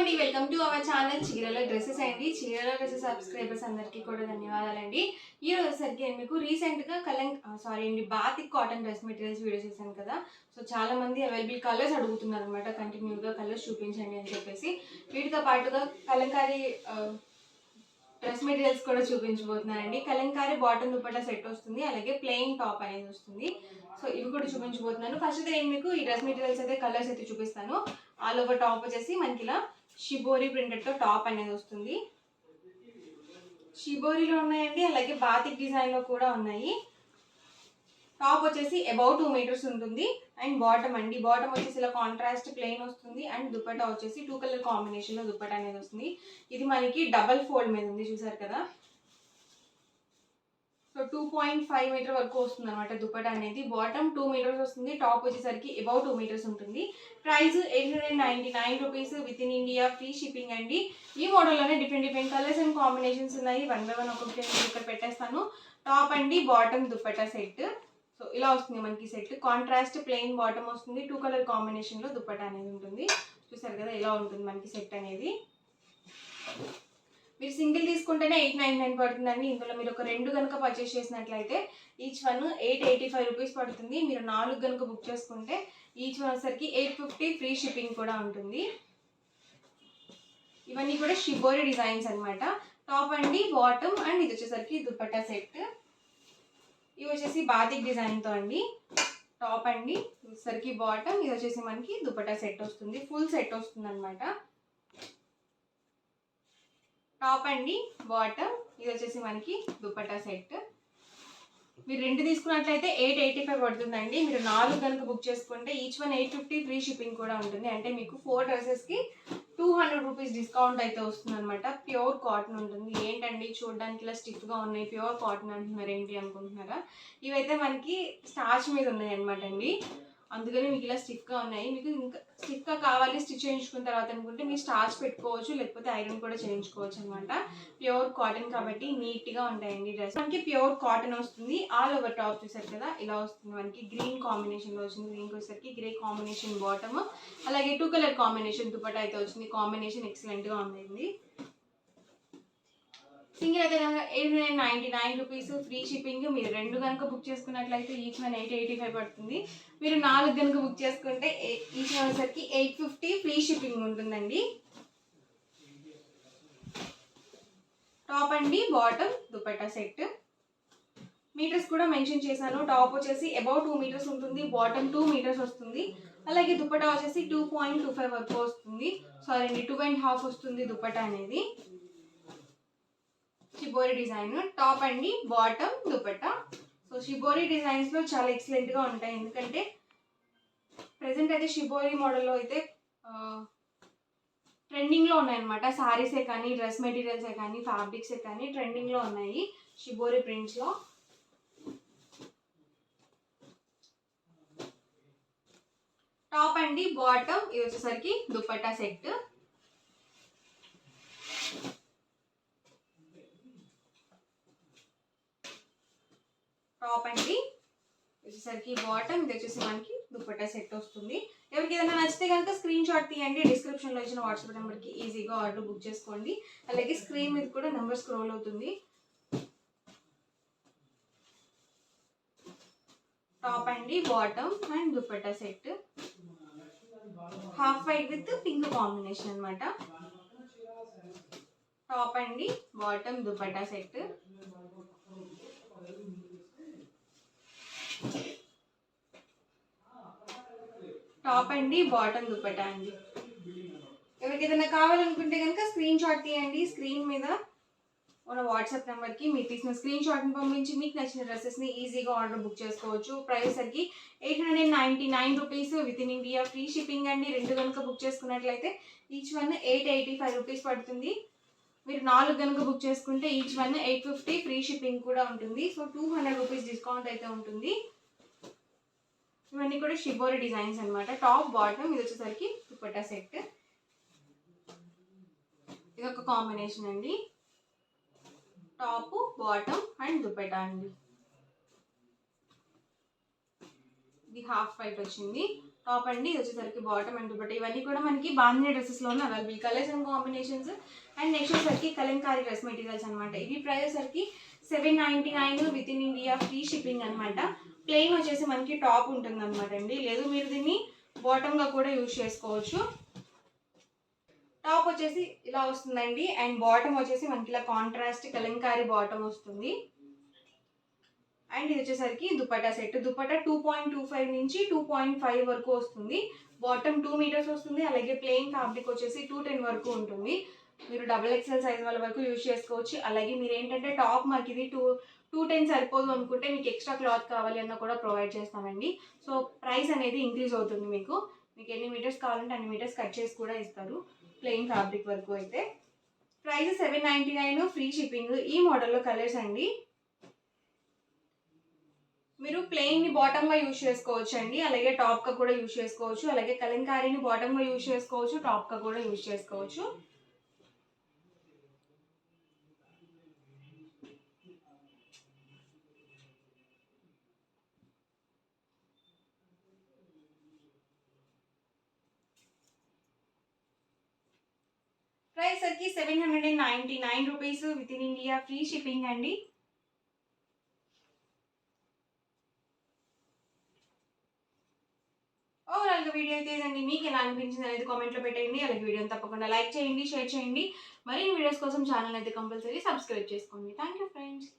అండి, welcome to our channel చీరల dresses అండి. చీరల డ్రెస్సెస్ సబ్స్క్రైబర్స్ అందరికీ కూడా ధన్యవాదాలండి. ఈ రోజుసరికి నేను మీకు రీసెంట్గా batik cotton dress materials video చేశాను కదా. సో చాలా మంది అవైలబుల్ కలర్స్ అడుగుతున్నారు అనమాట. కంటిన్యూగా కలర్స్ చూపించండి అని చెప్పేసి. వీటితో పాటుగా కలంకారీ డ్రెస్ మెటీరియల్స్ కూడా చూపించబోతున్నానండి. కలంకారీ బాటమ్ దుపట్టా సెట్ వస్తుంది, అలాగే ప్లెయిన్ టాప్ అనేది వస్తుంది. సో ఇవి కూడా చూపించబోతున్నాను. ఫస్ట్ అయితే నేను మీకు ఈ డ్రెస్ మెటీరియల్స్ అయితే కలర్స్ అయితే చూపిస్తాను. ఆల్ ఓవర్ టాప్ వచ్చేసి మనకి ఇలా షిబోరి ప్రింటెడ్తో టాప్ అనేది వస్తుంది. షిబోరిలో ఉన్నాయండి, అలాగే బాతిక్ డిజైన్లో కూడా ఉన్నాయి. టాప్ వచ్చేసి అబౌట్ 2 మీటర్స్ ఉంటుంది. అండ్ బాటమ్ అండి, బాటమ్ వచ్చేసి ఇలా కాంట్రాస్ట్ ప్లెయిన్ వస్తుంది. అండ్ దుపట్టా వచ్చేసి 2 కలర్ కాంబినేషన్లో దుపట్టా అనేది వస్తుంది. ఇది మనకి డబల్ ఫోల్డ్ మీద ఉంది, చూసారు కదా. సో 2.5 మీటర్ వరకు వస్తుంది అనమాట దుపట్టా అనేది. బాటమ్ 2 మీటర్స్ వస్తుంది, టాప్ వచ్చేసరికి అబౌట్ 2 మీటర్స్ ఉంటుంది. Price 899 rupees with in India, free shipping అండి. ఈ మోడల్లోనే డిఫరెంట్ కలర్స్ అండ్ కాంబినేషన్స్ ఉన్నాయి. 1 by 1 ఒక్కొక్కటి నేను ఇక్కడ పెట్టేస్తాను. టాప్ అండి, బాటమ్ దుపట్టా సెట్. సో ఇలా వస్తుంది మనకి సెట్. కాంట్రాస్ట్ ప్లెయిన్ బాటమ్ వస్తుంది, 2 కలర్ కాంబినేషన్లో దుపట్టా అనేది ఉంటుంది. చూసారు కదా, ఇలా ఉంటుంది మనకి సెట్ అనేది. మీరు సింగిల్ తీసుకుంటేనే 899 పడుతుందండి. ఇందులో మీరు ఒక 2 కనుక పర్చేస్ చేసినట్లయితే ఈచ్ వన్ 885 రూపీస్ పడుతుంది. మీరు 4 కనుక బుక్ చేసుకుంటే ఈచ్ వన్ వచ్చేసరికి 850 ఫ్రీ షిప్పింగ్ కూడా ఉంటుంది. ఇవన్నీ కూడా షిబోరి డిజైన్స్ అనమాట. టాప్ అండి, బాటమ్ అండ్ ఇది వచ్చేసరికి దుపట్టా సెట్. ఇవి వచ్చేసి బాతిక్ డిజైన్తో అండి. టాప్ అండి, వచ్చేసరికి బాటమ్, ఇది వచ్చేసి మనకి దుపట్టా సెట్ వస్తుంది. ఫుల్ సెట్ వస్తుంది అనమాట. టాప్ అండి, బాటమ్, ఇది వచ్చేసి మనకి దుపట్టా సెట్. మీరు 2 తీసుకున్నట్లయితే 885 పడుతుందండి. మీరు 4 కనుక బుక్ చేసుకుంటే ఈచ్ వన్ 850 ఫ్రీ షిప్పింగ్ కూడా ఉంటుంది. అంటే మీకు 4 డ్రెస్సెస్కి 200 రూపీస్ డిస్కౌంట్ అయితే వస్తుంది అనమాట. ప్యూర్ కాటన్ ఉంటుంది. ఏంటండి చూడడానికి ఇలా స్టిఫ్గా ఉన్నాయి, ప్యూర్ కాటన్ అంటున్నారు ఏంటి అనుకుంటున్నారా? ఇవైతే మనకి స్టార్చ్ మీద ఉన్నాయి అనమాట అండి. అందుకని మీకు ఇలా స్టిఫ్గా ఉన్నాయి. మీకు ఇంకా స్టిఫ్గా కావాలి స్టిచ్ చేయించుకున్న తర్వాత అనుకుంటే మీరు స్టార్చ్ పెట్టుకోవచ్చు, లేకపోతే ఐరన్ కూడా చేయించుకోవచ్చు అనమాట. ప్యూర్ కాటన్ కాబట్టి నీట్గా ఉంటాయండి డ్రెస్. మనకి ప్యూర్ కాటన్ వస్తుంది. ఆల్ ఓవర్ టాప్ చూసారు కదా, ఇలా వస్తుంది మనకి. గ్రీన్ కాంబినేషన్లో వచ్చింది. గ్రీన్కి వచ్చేసరికి గ్రే కాంబినేషన్ బాటమ్, అలాగే 2 కలర్ కాంబినేషన్ దుపట్టా అయితే వచ్చింది. కాంబినేషన్ ఎక్సలెంట్గా ఉంది. సింగిల్ అయితే కనుక 899 రూపీస్ ఫ్రీ షిప్పింగ్. మీరు 2 కనుక బుక్ చేసుకున్నట్లయితే ఈచ్ వన్ 885 పడుతుంది. మీరు 4 కనుక బుక్ చేసుకుంటే ఈచ్ వన్ వచ్చేసరికి 850 ఫ్రీ షిప్పింగ్ ఉంటుందండి. టాప్ అండి, బాటమ్, దుపట్టా సెట్. మీటర్స్ కూడా మెన్షన్ చేశాను. టాప్ వచ్చేసి అబౌట్ 2 మీటర్స్ ఉంటుంది, బాటమ్ 2 మీటర్స్ వస్తుంది. అలాగే దుపట్టా వచ్చేసి 2.25 వరకు వస్తుంది. సారీ అండి, 2.5 వస్తుంది దుపట్టా అనేది. Shibori design. టాప్ అండి, బాటమ్, దుపట్టా. సో షిబోరి డిజైన్స్లో చాలా ఎక్సలెంట్గా ఉంటాయి. ఎందుకంటే ప్రజెంట్ అయితే షిబోరి మోడల్లో అయితే ట్రెండింగ్లో ఉన్నాయన్నమాట. శారీసే కానీ, డ్రెస్ మెటీరియల్సే కానీ, ఫ్యాబ్రిక్సే కానీ ట్రెండింగ్లో ఉన్నాయి షిబోరి ప్రింట్స్లో. టాప్ అండి, బాటమ్, ఇది వచ్చేసరికి దుపట్టా సెట్. టాప్ అండి, వచ్చేసరికి బాటమ్, ఇది వచ్చేసి మనకి దుపట్టా సెట్ వస్తుంది. ఎవరికి ఏదైనా నచ్చితే కనుక స్క్రీన్ షాట్ తీయండి. డిస్క్రిప్షన్లో ఇచ్చిన వాట్సాప్ నెంబర్కి ఈజీగా ఆర్డర్ బుక్ చేసుకోండి. అలాగే స్క్రీన్ మీద కూడా నెంబర్ స్క్రోల్ అవుతుంది. టాప్ అండి, bottom and dupatta set. Half white with pink combination అనమాట. టాప్ అండి, బాటమ్, దుపట్టా సెట్. టాప్ అండి, బాటమ్, దుపట్టా అండి. ఎవరికి ఏదైనా కావాలనుకుంటే కనుక స్క్రీన్ షాట్ తీయండి. స్క్రీన్ మీద మన వాట్సాప్ నెంబర్కి మీరు తీసిన స్క్రీన్ షాట్ని పంపించి మీకు నచ్చిన డ్రెస్సెస్ని ఈజీగా ఆర్డర్ బుక్ చేసుకోవచ్చు. ప్రైస్ సరికి 899 rupees with in India, free shipping అండి. 2 కనుక బుక్ చేసుకున్నట్లయితే ఈచ్ వన్ 885 రూపీస్ పడుతుంది. మీరు 4 కనుక బుక్ చేసుకుంటే ఈచ్ వన్ 850 ఫ్రీ షిప్పింగ్ కూడా ఉంటుంది. సో 200 రూపీస్ డిస్కౌంట్ అయితే ఉంటుంది. ఇవన్నీ కూడా షిబోరి డిజైన్స్ అనమాట. టాప్, బాటమ్, ఇది వచ్చేసరికి దుపట్టా సెట్. ఇది ఒక కాంబినేషన్ అండి. టాప్, బాటమ్ అండ్ దుపట్టా అండి. ఇది హాఫ్ వైట్ వచ్చింది. టాప్ అండి. ఇది వచ్చేసరికి బాటమ్ అండ్ దుపట్టా. ఇవన్నీ కూడా మనకి బాందిని డ్రెస్సెస్లోనే available. Colours and combinations. And next వచ్చేసరికి కలంకారీ డ్రెస్ మెటీరియల్స్ అనమాట. ఇవి ప్రైస్ వచ్చేసరికి 799 within India free shipping అనమాట. ప్లెయిన్ వచ్చేసి మనకి టాప్ ఉంటుంది అనమాట అండి. లేదు మీరు దీన్ని బాటమ్గా కూడా యూజ్ చేసుకోవచ్చు. టాప్ వచ్చేసి ఇలా వస్తుందండి. అండ్ బాటమ్ వచ్చేసి మనకి ఇలా కాంట్రాస్ట్ కలంకారీ బాటమ్ వస్తుంది. అండ్ ఇది వచ్చేసరికి దుపట్టా సెట్. దుపట్టా 2.25 నుంచి 2.5 వరకు వస్తుంది. బాటమ్ 2 మీటర్స్ వస్తుంది. అలాగే ప్లెయిన్ ఫ్యాబ్రిక్ వచ్చేసి 210 వరకు ఉంటుంది. మీరు XXL సైజ్ వాళ్ళ వరకు యూజ్ చేసుకోవచ్చు. అలాగే మీరు ఏంటంటే టాప్ మాకు ఇది 210 సరిపోదు అనుకుంటే మీకు ఎక్స్ట్రా క్లాత్ కావాలి అన్న కూడా ప్రొవైడ్ చేస్తామండి. సో ప్రైస్ అనేది ఇంక్రీజ్ అవుతుంది. మీకు ఎన్ని మీటర్స్ కావాలంటే అన్ని మీటర్స్ కట్ చేసి కూడా ఇస్తారు ప్లెయిన్ ఫ్యాబ్రిక్ వరకు అయితే. Price 799 free shipping. ఈ మోడల్లో కలర్స్ అండి. మీరు ప్లెయిన్ని బాటమ్గా యూజ్ చేసుకోవచ్చు అండి. అలాగే టాప్గా కూడా యూజ్ చేసుకోవచ్చు. అలాగే కలంకారీని బాటమ్గా యూజ్ చేసుకోవచ్చు, టాప్గా కూడా యూజ్ చేసుకోవచ్చు. ప్రైస్ వచ్చి 799 rupees with in India free shipping అండి. ఓవరాల్గా వీడియో అయితే ఇదండి. మీకు ఎలా అనిపించింది అనేది కామెంట్లో పెట్టండి. అలాగే వీడియోని తప్పకుండా లైక్ చేయండి, షేర్ చేయండి. మరిన్ని వీడియోస్ కోసం ఛానల్ అయితే కంపల్సరీ సబ్స్క్రైబ్ చేసుకోండి. Thank you friends.